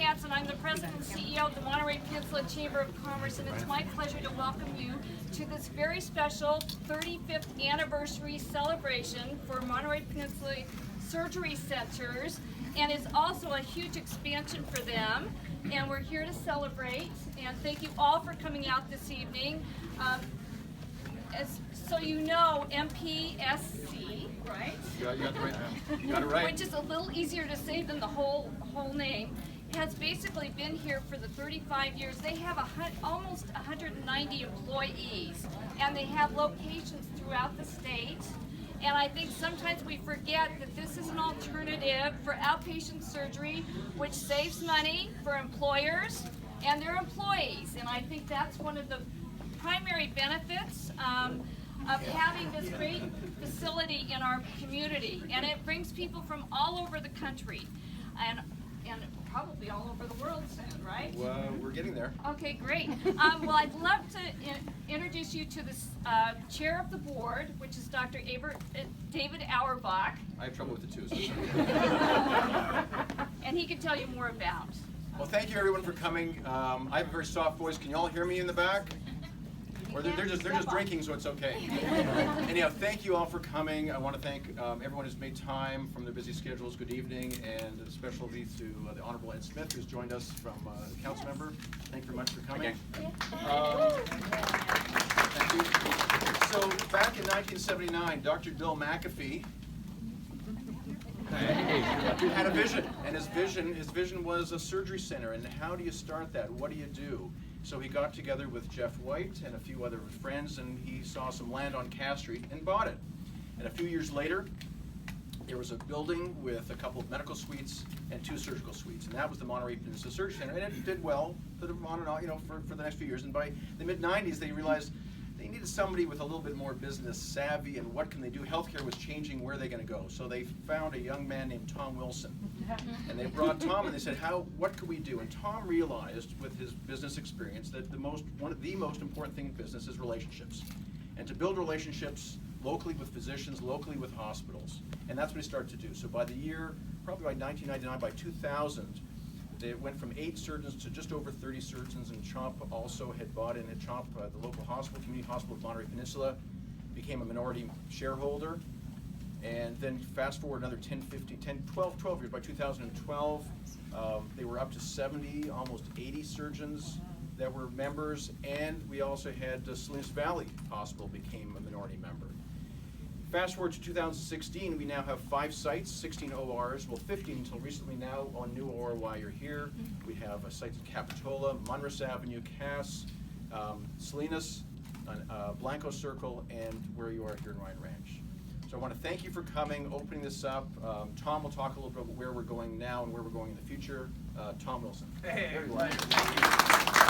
Katz, and I'm the President and CEO of the Monterey Peninsula Chamber of Commerce, and it's my pleasure to welcome you to this very special 35th anniversary celebration for Monterey Peninsula Surgery Centers, and it's also a huge expansion for them, and we're here to celebrate, and thank you all for coming out this evening. So you know, MPSC, right? You got it right. You got it right. Which is a little easier to say than the whole name, has basically been here for the 35 years. They have almost 190 employees, and they have locations throughout the state. And I think sometimes we forget that this is an alternative for outpatient surgery, which saves money for employers and their employees. And I think that's one of the primary benefits of having this great facility in our community. And it brings people from all over the country and probably all over the world soon, right? Well, we're getting there. Okay, great. Well, I'd love to introduce you to the chair of the board, which is Dr. David Auerbach. I have trouble with the two. So And he can tell you more about. well, thank you everyone for coming. I have a very soft voice. Can you all hear me in the back? Or they're just drinking, so it's okay. Anyhow, thank you all for coming. I want to thank everyone who's made time from their busy schedules. Good evening, and a special thanks to the Honorable Ed Smith, who's joined us from council member. Thank you very much for coming. Thank you. So back in 1979, Dr. Bill McAfee had a vision, and his vision was a surgery center. And how do you start that? What do you do? So he got together with Jeff White and a few other friends, and he saw some land on Cass Street and bought it. And a few years later, there was a building with a couple of medical suites and 2 surgical suites, and that was the Monterey Peninsula Surgery Center. And it did well, sort of on and on, for the next few years. And by the mid-90s, they realized they needed somebody with a little bit more business savvy, and what can they do? Healthcare was changing. Where are they going to go? So they found a young man named Tom Wilson, and they brought Tom, and they said, what could we do? And Tom realized, with his business experience, that one of the most important thing in business is relationships, and to build relationships locally with physicians, locally with hospitals, and that's what he started to do. So by the year, probably by 1999, by 2000. It went from 8 surgeons to just over 30 surgeons, and Chomp also had bought in at Chomp, the local hospital, community hospital of Monterey Peninsula, became a minority shareholder. And then fast forward another 12 years, by 2012, they were up to 70, almost 80 surgeons that were members, and we also had Salinas Valley Hospital became a minority member. Fast forward to 2016, we now have 5 sites, 16 ORs, well 15 until recently now on new OR while you're here. We have a site in Capitola, Monroe Avenue, Cass, Salinas, Blanco Circle, and where you are here in Ryan Ranch. So I want to thank you for coming, opening this up. Tom will talk a little bit about where we're going now and where we're going in the future. Tom Wilson. Hey, Thank you.